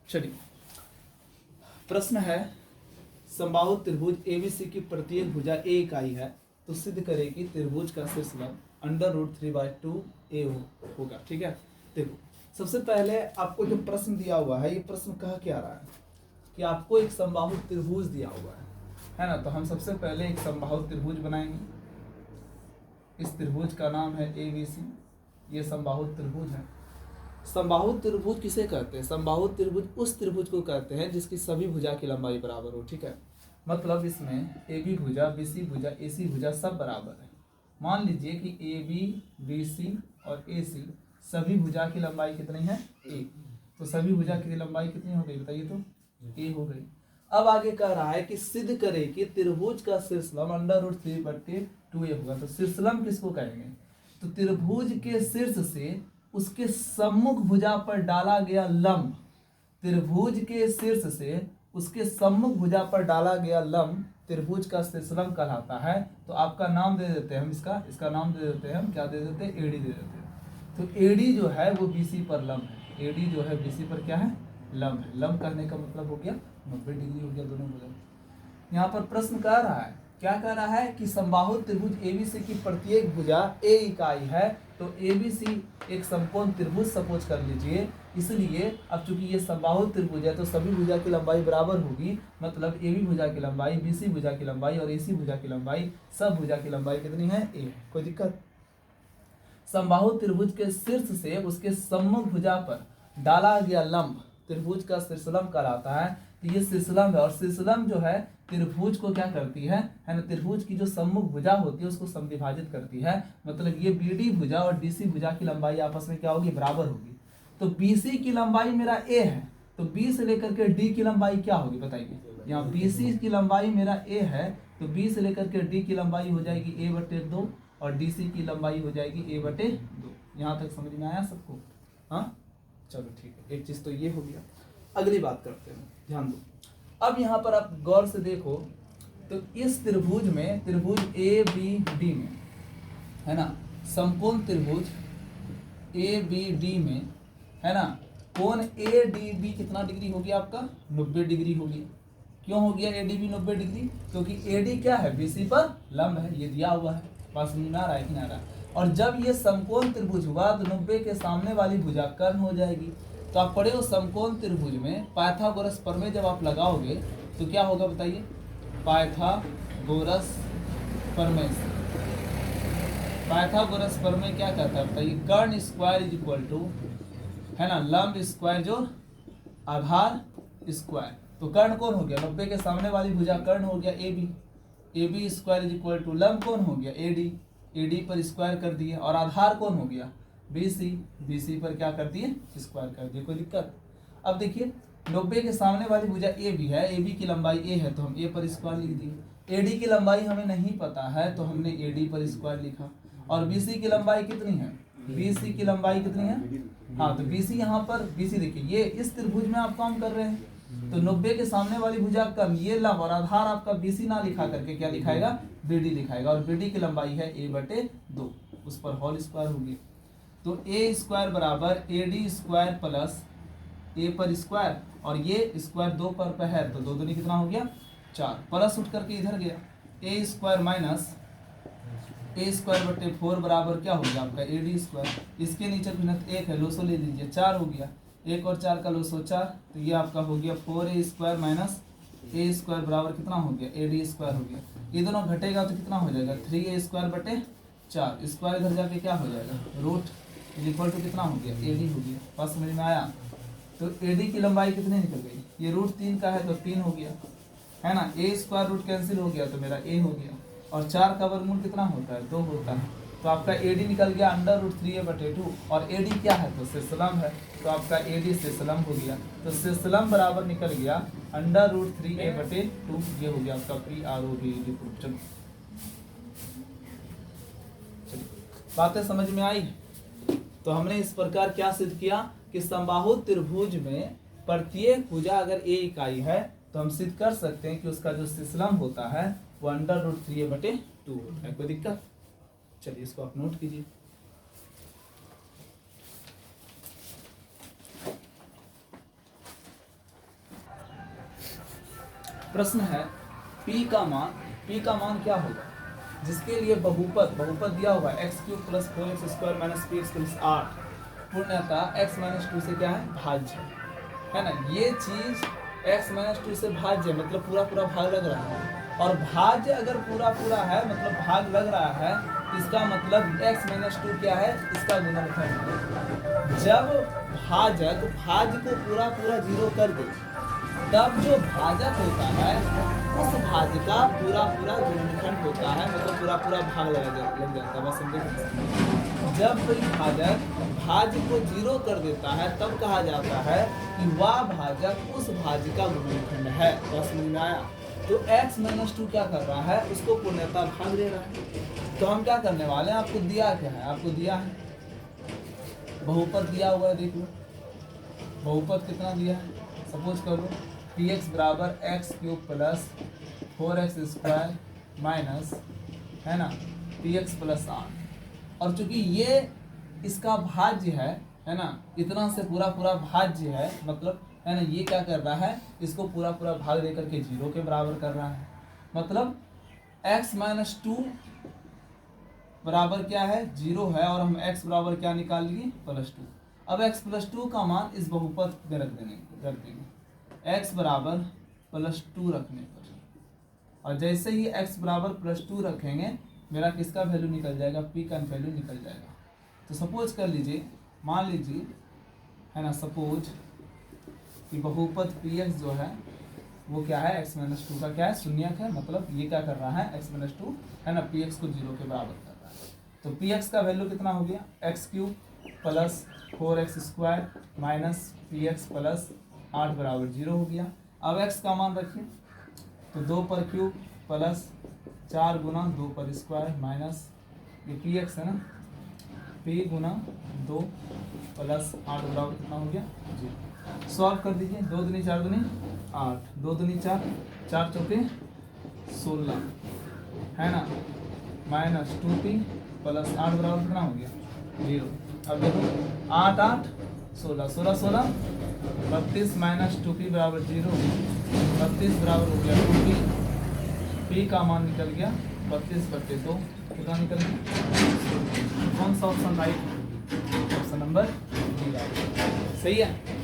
चलिए, प्रश्न है समबाहु त्रिभुज एबीसी की प्रत्येक भुजा ए इकाई है तो सिद्ध करें कि त्रिभुज का शीर्ष लंब √3/2 ए होगा। ठीक है, देखो सबसे पहले आपको जो प्रश्न दिया हुआ है, ये प्रश्न कह क्या रहा है कि आपको एक समबाहु त्रिभुज दिया हुआ है ना। तो हम सबसे पहले एक समबाहु त्रिभुज बनाएंगे। इस त्रिभुज का नाम है एबीसी। ये समबाहु त्रिभुज है। समबाहु त्रिभुज किसे कहते हैं? समबाहु त्रिभुज उस त्रिभुज को कहते हैं जिसकी सभी भुजा की लंबाई बराबर हो। ठीक है, मतलब इसमें ए बी भुजा, बी सी भुजा, ए सी भुजा सब बराबर है। मान लीजिए कि ए बी, बी सी और ए सी सभी भुजा की लंबाई कितनी है? ए। तो सभी भुजा की लंबाई कितनी हो गई बताइए? तो ए हो गई। अब आगे कह रहा है कि सिद्ध करें कि त्रिभुज का शीर्षलंब √3/2 होगा। तो शीर्षलंब किसको कहेंगे? तो त्रिभुज के शीर्ष से उसके सम्मुख भुजा पर डाला गया लंब, त्रिभुज के शीर्ष से उसके सम्मुख भुजा पर डाला गया लंब त्रिभुज का शीर्षलंब कहलाता है। तो आपका नाम दे देते हैं हम, इसका नाम दे देते हैं हम, क्या दे देते हैं? एडी दे देते हैं। तो एडी जो है वो बीसी पर लंब है। एडी जो है बीसी पर क्या है? लंब है। लंब कहने का मतलब हो गया 90 डिग्री हो गया दोनों भुजा। यहाँ पर प्रश्न कह रहा है, क्या कह रहा है कि समबाहु त्रिभुज एबीसी की प्रत्येक भुजा ए इकाई है। तो एबीसी एक समकोण त्रिभुज सपोज कर लीजिए। इसलिए अब चूंकि ये समबाहु त्रिभुज है तो सभी भुजा की लंबाई बराबर होगी। मतलब एबी भुजा की लंबाई, बीसी भुजा की लंबाई और एसी भुजा की लंबाई, सब भुजा की लंबाई कितनी है? ए है। कोई दिक्कत? समबाहु त्रिभुज के शीर्ष से उसके सम्मुख भुजा पर डाला गया लंब त्रिभुज का शीर्षलंब कहलाता है। तो ये शीर्षलंब है और शीर्षलंब जो है त्रिभुज को क्या करती है ना, त्रिभुज की जो सम्मुख भुजा होती है उसको समविभाजित करती है। मतलब ये बीडी भुजा और डीसी भुजा की लंबाई आपस में क्या होगी? बराबर होगी। तो बीसी की लंबाई मेरा ए है, तो बी से लेकर के डी की लंबाई क्या होगी बताइए? यहाँ बीसी की लंबाई मेरा ए है तो बी से लेकर के डी की लंबाई हो जाएगी a/2 और डीसी की लंबाई हो जाएगी a/2। यहाँ तक समझ में आया सबको? हाँ, चलो ठीक है, एक चीज तो ये हो गया। अगली बात करते हैं, ध्यान दो। अब यहाँ पर आप गौर से देखो तो इस त्रिभुज में, त्रिभुज ए बी डी में है ना, समकोण त्रिभुज ए बी डी में है ना, कोण ए डी बी कितना डिग्री हो गया आपका? 90 डिग्री हो गया। क्यों हो गया ए डी बी 90 डिग्री? क्योंकि ए डी क्या है? बीसी पर लंब है। ये दिया हुआ है, पास में आ रहा है कि नहीं आ रहा है? और जब ये समकोण त्रिभुज हुआ तो 90 के सामने वाली भुजा कर्ण हो जाएगी। तो आप पढ़े हो समकोण त्रिभुज में पाइथागोरस प्रमेय जब आप लगाओगे तो क्या होगा बताइए? पाइथागोरस प्रमेय से, पाइथागोरस प्रमेय क्या कहता है बताइए? कर्ण स्क्वायर इज इक्वल टू है ना, लंब स्क्वायर जो आधार स्क्वायर। तो कर्ण कौन हो गया? 90 के सामने वाली भुजा कर्ण हो गया A B. A B square is equal to लंब कौन हो गया? A D. ए डी पर स्क्वायर कर दिए और आधार कौन हो गया? बीसी। बीसी पर क्या कर दिए? स्क्वायर कर दिए। कोई दिक्कत? अब देखिए 90 के सामने वाली भुजा ए बी है, ए बी की लंबाई ए है तो हम ए पर स्क्वायर लिख दिए। ए डी की लंबाई हमें नहीं पता है तो हमने ए डी पर स्क्वायर लिखा। और बीसी की लंबाई कितनी है? बीसी की लंबाई कितनी है? हाँ, तो बीसी यहाँ पर, बीसी देखिए ये इस त्रिभुज में आप काम कर रहे हैं तो 90 के सामने वाली भुजा कम, ये लंब और आधार आपका बीसी ना लिखा करके क्या लिखाएगा? बीडी लिखाएगा। और बीडी की लंबाई है a/2, उस पर होल स्क्वायर होगी। तो ए स्क्वायर बराबर ए डी स्क्वायर प्लस ए पर स्क्वायर और ये स्क्वायर 2 पर है तो 2 दूनी कितना हो गया? 4। प्लस उठ करके इधर गया, ए स्क्वायर माइनस ए स्क्वायर बटे 4 बराबर क्या हो गया आपका? A D square. इसके नीचे भिन्नत 1 है, लोसो ले लीजिए, 4 हो गया। 1 और 4 का लोसो 4, तो ये आपका हो गया 4a स्क्वायर माइनस ए स्क्वायर बराबर कितना हो गया? ए डी स्क्वायर हो गया। ये दोनों घटेगा तो कितना हो जाएगा? 3a स्क्वायर बटे 4। स्क्वायर इधर जाके क्या हो जाएगा? रूट इज इक्वल टू कितना हो गया? ए डी हो गया। पास समझ में आया? तो ए डी की लंबाई कितनी निकल गई? ये √3 का है तो 3 हो गया है ना। ए स्क्वायर रूट कैंसिल हो गया तो मेरा ए हो गया। और 4 का वर्गमूल कितना होता है? 2 होता है। तो आपका ए डी निकल गया √3a/2 और ए डी क्या है? तो शीर्षलंब है। तो आपका ए डी शीर्षलंब हो गया। तो शीर्षलंब बराबर निकल गया √3a/2। ये हो गया आपका PROV प्रूफ। चलो बातें समझ में आई? तो हमने इस प्रकार क्या सिद्ध किया कि समबाहु त्रिभुज में प्रत्येक भुजा अगर ए इकाई है तो हम सिद्ध कर सकते हैं कि उसका जो शीर्षलंब होता है वो √3a/2 होता है। कोई दिक्कत? चलिए इसको आप नोट कीजिए। प्रश्न है p का मान क्या होगा, जिसके लिए बहुपद दिया होगा x cube plus 4x square minus P x plus 8 पूर्णतः x माइनस 2 से क्या है, भाज्य है ना। ये चीज x माइनस 2 से भाज्य मतलब पूरा भाग लग रहा है, और भाज्य अगर पूरा है मतलब भाग लग रहा है, इसका मतलब x माइनस 2 क्या है, इसका गुणनखंड है। जब भाज्य को पूरा जीरो कर दे, तब जो भाजक होता है उस भाज्य का पूरा गुणनखंड होता है, मतलब पूरा भाग लग जाता है। बस समझे, जब कोई भाजक भाज्य को जीरो कर देता है तब कहा जाता है कि वह भाजक उस भाज्य का गुणनखंड है। बस समझ में आया। तो x माइनस 2 क्या कर रहा है, उसको पूर्णतः भाग दे रहा है। तो हम क्या करने वाले हैं, आपको दिया क्या है, आपको दिया है बहुपद दिया हुआ है, देख लो बहुपद कितना दिया है। सपोज कर लो px बराबर x cube plus 4x square minus है ना px प्लस 8, और चूंकि ये इसका भाज्य है ना, इतना से पूरा भाज्य है, मतलब है ना, ये क्या कर रहा है, इसको पूरा भाग दे करके जीरो के बराबर कर रहा है। मतलब x माइनस 2 बराबर क्या है, जीरो है, और हम x बराबर क्या निकाल लिए, प्लस 2। अब x प्लस 2 का मान इस बहुपद में रख देंगे x बराबर प्लस 2 रखने पर, और जैसे ही x बराबर प्लस 2 रखेंगे मेरा किसका वैल्यू निकल जाएगा, p का वैल्यू निकल जाएगा। तो सपोज कर लीजिए, मान लीजिए है ना, सपोज कि बहुपद px जो है वो क्या है, x माइनस 2 का क्या है, शून्यक है, मतलब ये क्या कर रहा है, x माइनस 2 है ना, px को जीरो के बराबर कर रहा है। तो px का वैल्यू कितना हो गया, x cube plus 4x square minus px plus 8 बराबर जीरो हो गया। अब x का मान रखिए, तो 2 पर क्यूब प्लस 4 गुना 2 पर स्क्वायर माइनस ये px है ना, p गुना 2 प्लस 8 बराबर कितना हो गया, जीरो। सॉल्व कर दीजिए, 2 दूनी 4 दूनी 8, 2 दूनी 4, 4 चौके 16 है ना, माइनस 2p प्लस 8 बराबर कितना हो गया, जीरो। अब देखो 8 8 16 16 16 32 माइनस 2p बराबर जीरो, 32 बराबर हो गया 2p, p का मान निकल गया 32 बटे 2, कितना निकल गया, कौन सा option right, option number B right, सही है।